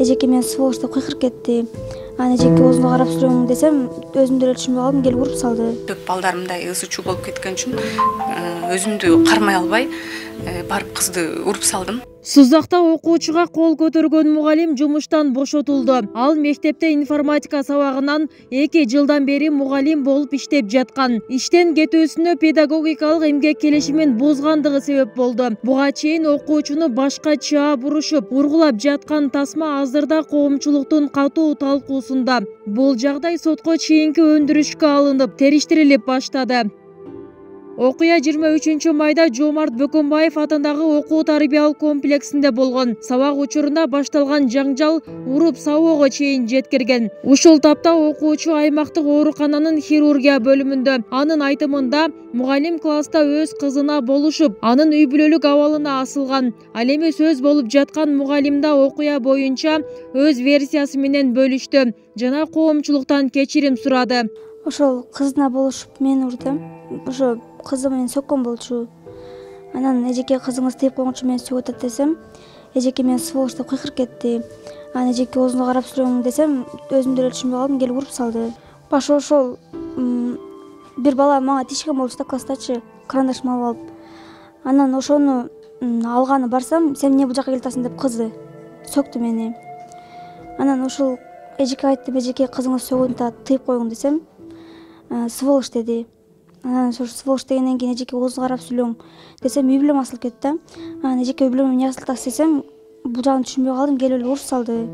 Эжеке мен сволочто кыйкырып кетти. Анан эжеке оозуна карап сүрөң десем, өзүмдү эле түшүнбөй калдым, келип уруп салды. Төп балдар мындай ысы чуу болуп кеткен үчүн өзүмдү кармай албай барып кызды уруп салдым. Суздакта окуучуга кол көтөргөн мугалим жумуштан бошотулду. Ал мектепте информатика сабагынан 2 жылдан бери мугалим болуп иштеп жаткан. Иштен кетүүсүнө педагогикалык эмгек келишимин бузгандыгы себеп болду. Буга чейин окуучуну башка чаап урушуп, ургулап жаткан тасма азырда коомчулуктун катуу талкуусунда. Бул жагдай сотко чейинки өндүрүшкө алынып, териштирилип баштады. Окуя 23 майда Жомарт Бөкөнбаев атындагы окуу тарбиялык комплексинде болгон. Сабак учурунда башталган жаңжал уруп сабоого чейин жеткирген. Ушул тапта окуучу аймактык оорукананын хирургия бөлүмүндө. Анын айтымында мугалим класста өз кызына болушуп, анын үй бүлөлүк абалына асылган. Ал эми сөз болуп жаткан мугалимда окуя боюнча өз версиясы менен бөлүштү жана коомчулуктан кечирим сурады. Ошол кызына болушуп мен урдум. Ошо кызы менен сөккөн болчу. Анан эжеке кызыңыз тийип койгончу мен сөгүп атат десем, эжеке мен сволочто кыйкырып кетти. Анан эжеке оозуна карап сүрөң десем, өзүмдү эле түшүнбөй калдым, келип уруп салды. Башы ошол бир бала мага тиешкен болчу да класстачы, карандашымды алып алып. Анан ошону алганы барсам, сен эмне бул жака келип атасың деп кызы сөктү мени. Анан ошол эжеке айттым, эжеке кызыңыз сөгүп атат, тыйып койгуң десем, сволочь деди. Анан ошо сволочь дегенден кийин эжеке оозуна карап сүйлөң десем, үй бүлөм асылып кетти да. Анан эжеке үй бүлөм эмне асылып атасыз десем, бул жагын түшүнбөй калдым, келип эле уруп салды.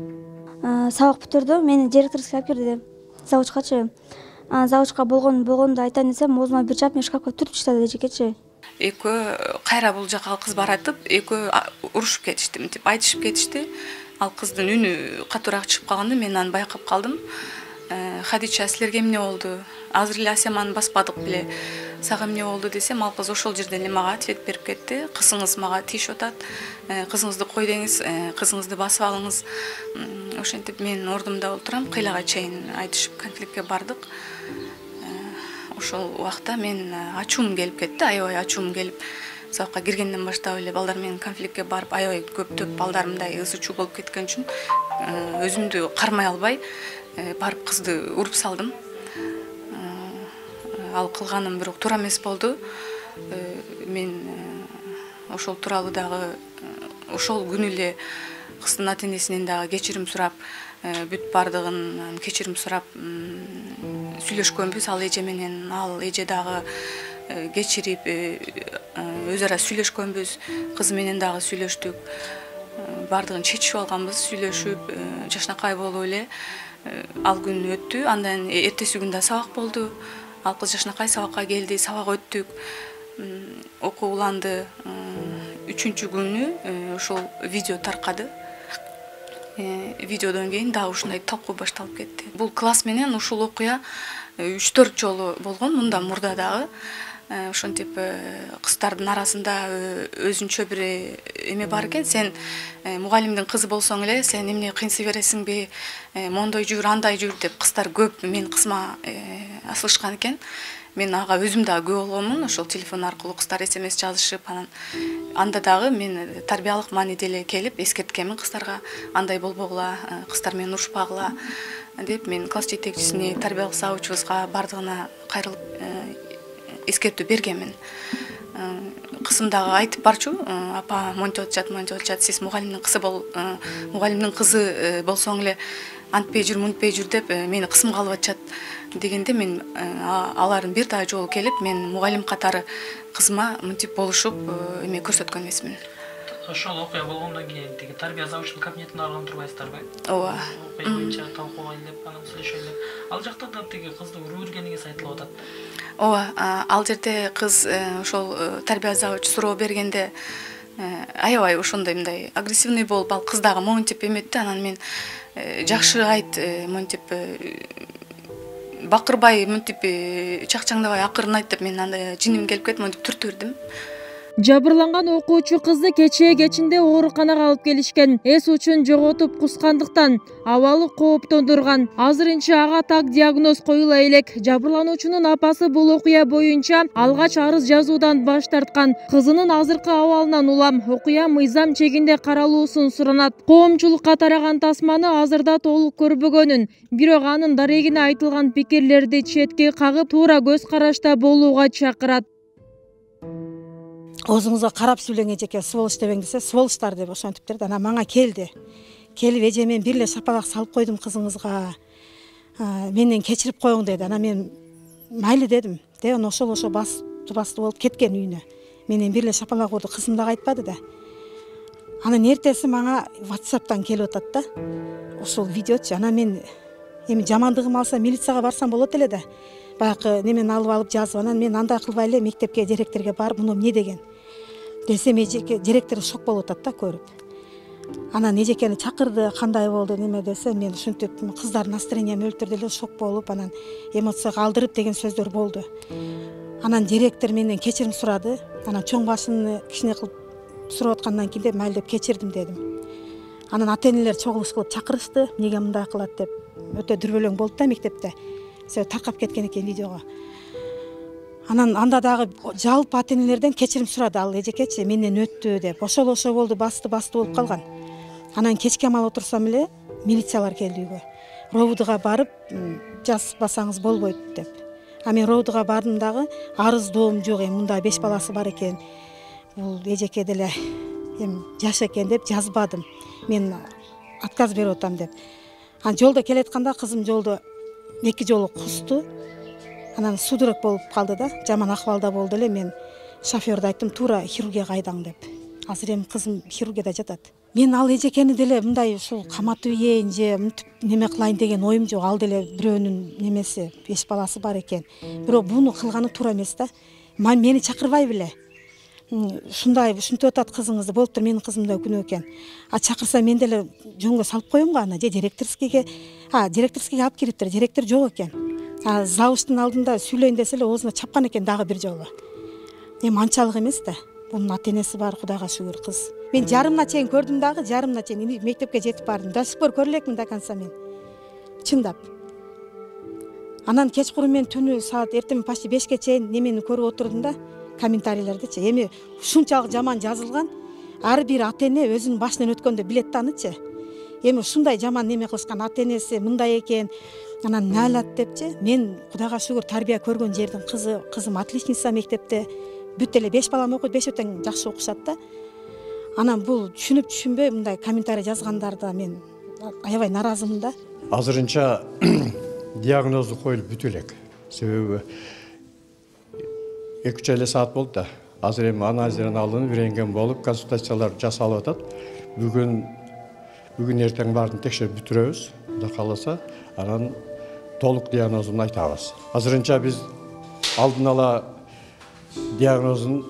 Сабак бүтүрдү, мени директорскийге алып кирди, завучкачы. Анан завучка болгондо айтайын десем, оозума бир жаап мени шкафка түртүп таштады эжекечи. Экөө кайра бул жака кыз баратып, экөө урушуп кетишти, мынтип айтышып кетишти. Ал кыздын үнү катуураак чыгып калганда мен аны байкап калдым. Хадича, силерге эмне болду? Азыр эле Асяманы баспадык беле. Сага эмне болду десем, ал кыз ошол жерден эле мага ответ берип кетти. Кызыңыз мага тийишип атат. Кызыңызды кой деңиз, кызыңызды басып алыңыз. Ошентип мен ордумда отурам, кыйлага чейин айтышып конфликтке бардык. Ошол убакта мен ачуум келип кетти, аябай ачуум келип, сабакка киргенден баштап эле балдар менен конфликтке барып, аябай көптөп балдар мындай ысы чуу болуп кеткен үчүн өзүмдү кармай албай барып кызды уруп салдым. Ал кылганым бирок туура эмес болду. Мен ошол тууралуу дагы ошол күнү эле кыздын ата-энесинен дагы кечирим сурап, бүт бардыгын кечирим сурап сүйлөшкөнбүз. Ал эже менен ал эже дагы кечирип өз ара сүйлөшкөнбүз. Кызы менен дагы сүйлөштүк. Бардыгын чечип алганбыз, сүйлөшүп, жашнакай болуп эле. Ал күн өттү. Андан эртеси күн да сабак болду. Ал кыз жашнакай сабакка келди, сабак өттүк. Окуу уланды. 3-чү күнү ошол видео таркады. Видеодон кийин дагы ушундай талкуу башталып кетти. Бул класс менен ушул окуя 3-4 жолу болгон, мындан мурда дагы. Ошентип кыздардын арасында өзүнчө бир эме бар экен. Сен мугалимдин кызы болсоң эле, сен эмне кыйнсый бересиңби, мондой жүр, андай жүр деп кыздар көп мен кызыма асылышкан экен. Мен ага өзүм дагы күбө болгонмун. Ошол телефон аркылуу кыздар СМС жазышып, анан анда дагы мен тарбиялык мааниде эле келип эскерткенмин кыздарга. Андай болбогула, кыздар менен урушпагыла деп мен класс жетекчисине, тарбиялык завучубузга бардыгына кайрылып эскертүү бергенмин. Кызым дагы айтып барчу, апа монтип атышат, сиз мугалимдин кызы болсоң эле антпей жүр, мынтпей жүр деп мени кысымга алып атышат дегенде мен алардын бир дагы жолу келип, мен мугалим катары кызыма мынтип болушуп эме көрсөткөн эмесмин. Ошол окуя болгондон кийин тиги тарбия завучунун кабинетине барган турбайсыздарбы? Ооба. Окуя боюнча талкуулайын деп, анан сүйлөшөйүн деп. Ал жакта да тиги кызды уруп жүргениңиз айтылып атат. Ооба, ал жерде кыз ошол тарбия завуч суроо бергенде аябай ошондой мындай агрессивный болуп, ал кыз дагы монтип эметти. Анан мен жакшы айт, монтип бакырбай, монтип чакчаңдабай акырын айт деп мен анда жиним келип кетип, монтип түртүп бердим. Жабырланган окуучу кызды кечинде ооруканага алып келишкен. Эс учун жоготуп кускандыктан абалы кооптондурган. Азырынча ага так диагноз коюла элек. Жабырлануучунун апасы бул окуя боюнча алгач арыз жазуудан баш тарткан. Кызынын азыркы абалынан улам. Окуя мыйзам чегинде каралуусун суранат. Коомчулукка тараган тасманы азырда толук көрбөгөнүн, бирок анын дарегине айтылган пикирлерди четке кагып, туура көз карашта болууга чакырат. Өзүңүзгө карап сүйлөң эжеке, сволоч дебең десе, сволочтар деп ошентип берди. Анан мага келди. Келип эже мен бир эле шапалак салып койдум кызыңызга. Менден кечирип коюң деди. Анан мен майлы дедим. Анан ошол басты болуп кеткен үйүнө. Менен бир эле шапалак урду, кызым дагы айтпады да. Анан эртеси мага WhatsApp'тан келип атат да. Ошол видеочу. Анан мен эми жамандыгым алса милицияга барсам болот эле да. Баягы немени алып жазып, анан мен андай кылбай эле мектепке, директорге барып, муну эмне деген десем, эжеке директор шок болуп атат да көрүп. Анан эжекени чакырды, кандай болду неме десе, мен ушинтип кыздардын настроением өлтүрдү эле, шок болуп, анан эмоцияга алдырып деген сөздөр болду. Анан директор менден кечирим сурады. Анан чоң башыны кичине кылып сурап аткандан кийин деп майлдеп кечирдим дедим. Анан ата-энелер чогулуш кылып чакырышты, эмнеге мындай кылат деп. Өтө дүрбөлөң болду да мектепте. Таркап кеткен экен видеого. Анан анда дагы жалпы ата-энелерден кечирим сурады ал эжекечи, менден өттү деп. Ошол болду, басты болуп калган. Анан кечке амал отурсам эле милициялар келди үйгө. Ровдуга барып, жазбасаңыз болбойт деп. Мен Ровдуга бардым дагы, арыз доом жок, мындай 5 баласы бар экен. Бул эжеке деле жаш экен деп жазбадым. Мен отказ берип атам деп. Анан жолдо келатканда кызым жолдо 2 жолу кусту. Анан судорог болуп калды да, жаман акыбалда болду эле. Мен шофёрдө айттым, туура хирургияга айдаң деп. Азыр эми кызым хирургияда жатат. Мен ал эжекени деле мындай ушул каматып ийин же мынтип неме кылайын деген оюм жок. Ал деле бирөөнүн немеси, 5 баласы бар экен. Бирок буну кылганы туура эмес да. Мени чакырбай беле. Ушинтип атат кызыңызды, болуптур, менин кызым да күнөө экен. Чакырса мен деле жөнгө салып коем го аны, же директорскийге алып кириптир, директор жок экен. Завучтун алдында сүйлөйүн десе эле оозуна чапкан экен дагы бир жолу. Эми анчалык эмес да. Бунун ата-энеси бар, Кудайга шүгүр кыз. Мен жарымына чейин көрдүм дагы, жарымына чейин мектепке жетип бардым. До сих пор көрө элекмин до конца мен. Чындап. Анан кечкурун мен түнү саат эртең почти 5ке чейин немени көрүп отурдум да, комментарийлердичи. Эми ушунчалык жаман жазылган, ар бир ата-эне өзүнүн башынан өткөндө билет да анычы. Эми ушундай жаман неме кылышкан ата-энеси мындай экен, анан налат депчи. Мен Кудайга шүгүр тарбия көргөн жердин кызы, кызым отличница мектепте. Бүт эле 5 балам окуйт, 5 тең жакшы окушат да. Анан бул түшүнбөй мындай комментарий жазгандарда мен аябай наразымын да. Азырынча диагнозу коюлуп бүтө элек. Себеби 2-3 саат болду да. Азыр эми анализдерин алынып, рентген болуп, консультациялар жасалып атат. Бүгүн эртең баарын текшерип бүтүрөбүз. Кудай кааласа, анан толук диагнозун айтабыз. Азырынча биз алдын ала диагнозун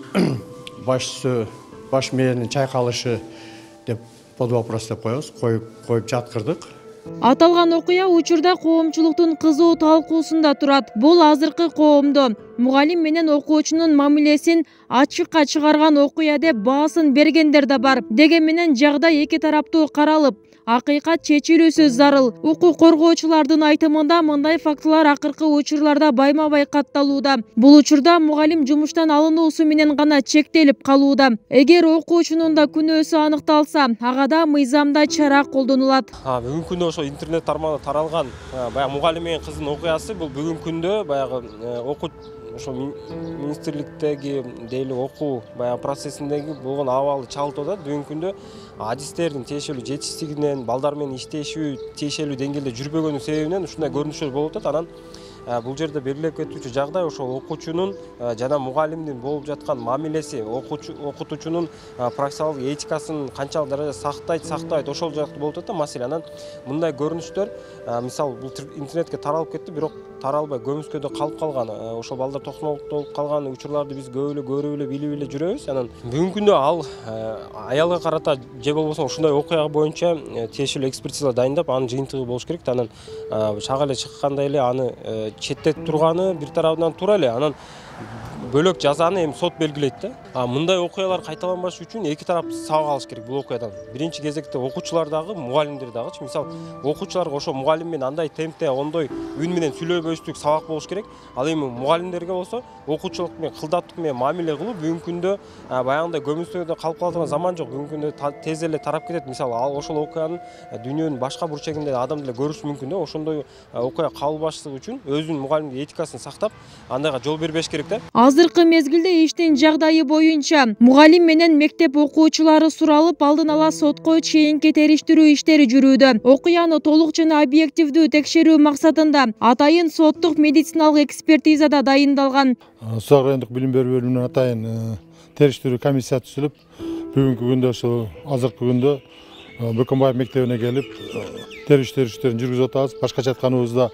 баш мээнин чайкалышы деп под вопрос деп коюп жаткырдык. Аталган окуя учурда коомчулуктун кызуу талкуусунда турат. Бул азыркы коомдо мугалим менен окуучунун мамилесин ачыкка чыгарган окуя деп баасын бергендер да бар. Деген менен жагдай эки тараптуу каралып, акыйкат чечилүүсү зарыл. Укук коргоочулардын айтымында мындай фактылар акыркы учурларда байма-бай катталууда. Бул учурда мугалим жумуштан алынуусу менен гана чектелип калууда. Эгер окуучунун да күнөөсү аныкталса, ага да мыйзамда чара колдонулат. Бүгүнкү күндө ошо интернет тармагында таралган баягы мугалим менен кыздын окуясы бул бүгүнкү күндө баягы ошо министрликтеги дейлик окуу баягы процессиндеги болгон абалы чагылтып атат. Бүгүнкү күндө адистердин тиешелүү жетишсиздигинен, балдар менен иштешүү тиешелүү деңгээлде жүрбөгөнү себебинен ушундай көрүнүштөр болуп атат. Анан бул жерде белгилеп кетүүчү жагдай ошол окуучунун жана мугалимдин болуп жаткан мамилеси, окутуучунун профессионалдык этикасын канчалык даражада сактайт, ошол жакты болуп атат да маселе. Анан мындай көрүнүштөр мисалы бул интернетке таралып кетти, бирок таралбай көмүскөдө калып калган, ошол балдар токсонолук болуп калган учурларды биз көп эле көрүп эле билип эле жүрөбүз. Анан бүгүнкү күндө ал аялга карата же болбосо ушундай окуя боюнча тиешелүү экспертиза дайындап, анын жыйынтыгы болуш керек. Анан чак эле чыккандай эле аны четтетип турганы бир тарабынан туура эле. Анан бөлөк жазаны эми сот белгилейт да. Мындай окуялар кайталанбаш үчүн эки тарапты сабак алыш керек бул окуядан. Биринчи кезекте окуучулар дагы, мугалимдер дагычы. Мисалы, окуучуларга ошо мугалим менен андай темпте, ондой үн менен сүйлөбөстүк сабак болуш керек. Ал эми мугалимдерге болсо окуучулук менен кылдаттык менен мамиле кылып, бүгүнкү күндө баягындай көмүстөрдө калып калган заман жок. Бүгүнкү күндө тез эле тарап кетет. Мисалы, ал ошол окуянын дүйнөнүн башка бурчегинде адам деле көрүшү мүмкүн да. Ошондой окуя кабыл баштыгы үчүн өзүнүн мугалимдик этикасын сактап, андайга жол бербеш керек да. Азыркы мезгилде иштин жагдайы боюнча мугалим менен мектеп окуучулары суралып, алдын ала сотко чейинки териштирүү иштери жүрүүдө. Окуяны толук жана объективдүү текшерүү максатында атайын соттук медициналык экспертизада дайындалган. Согак райондук билим берүү бөлүмүнүн атайын териштирүү комиссия түзүлүп, бүгүнкү күндө ошо азыркы күндө Бөкөнбаев мектебине келип териштирүү иштерин жүргүзүп атабыз. Башкача айтканыбызда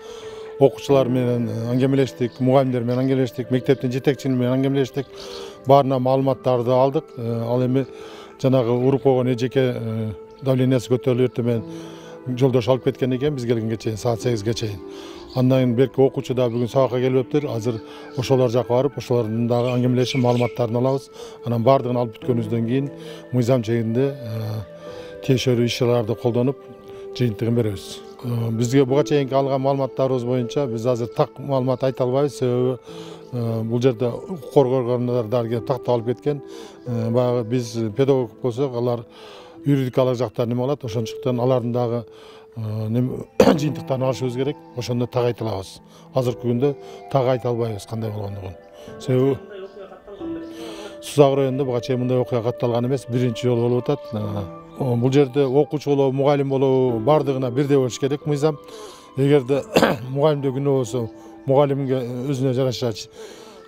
окуучулар менен аңгемелештик, мугалимдер менен аңгемелештик, мектептин жетекчиси менен аңгемелештик. Баарына маалыматтарды алдык. Ал эми жанагы уруп койгон эжеке давлениясы көтөрүлүп эртемен жолдош алып кеткен экен биз келгенге чейин, саат 8ге чейин. Андан кийин берки окуучу да бүгүн сабакка келиптир. Азыр ошолор жакка барып, ошолордун дагы аңгемелешип маалыматтарын алабыз. Анан баардыгын алып бүткөнүбүздөн кийин мыйзам чегинде тиешелүү иш-чараларды колдонуп, жыйынтыгын беребиз. Бизге буга чейинки алган маалыматтарыбыз боюнча биз азыр так маалымат айта албайбыз. Себеби бул жерде укук коргоо органдары келип тактап алып кеткен. Баягы биз педагог болсок, алар юридикалык жактан неме алат. Ошончуктан алардын дагы жыйынтыктарын алышыбыз керек. Ошондо так айта алабыз. Азыркы күндө так айта албайбыз кандай болгондугун. Себеби Сузак районунда буга чейин мындай окуя катталган эмес, биринчи жолу болуп атат. Бул жерде окуучу болобу, мугалим болобу, бардыгына бирдей болуш керек мыйзам. Эгерде мугалимде күнөө болсо, мугалимге өзүнө жараша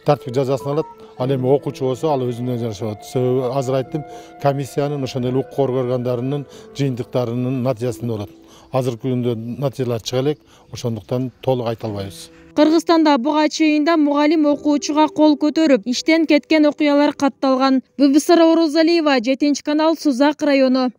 тартиптик жазасын алат. Ал эми окуучу болсо, ал өзүнө жараша алат. Себеби азыр айттым, комиссиянын ошондой укук коргоо органдарынын жыйынтыктарынын натыйжасында болот. Азыркы күндө натыйжалар чыга элек, ошондуктан толук айта албайбыз. Кыргызстанда буга чейин да мугалим окуучуга кол көтөрүп, иштен кеткен окуялар катталган. Бибисара Орозалиева, 7 канал, Сузак району.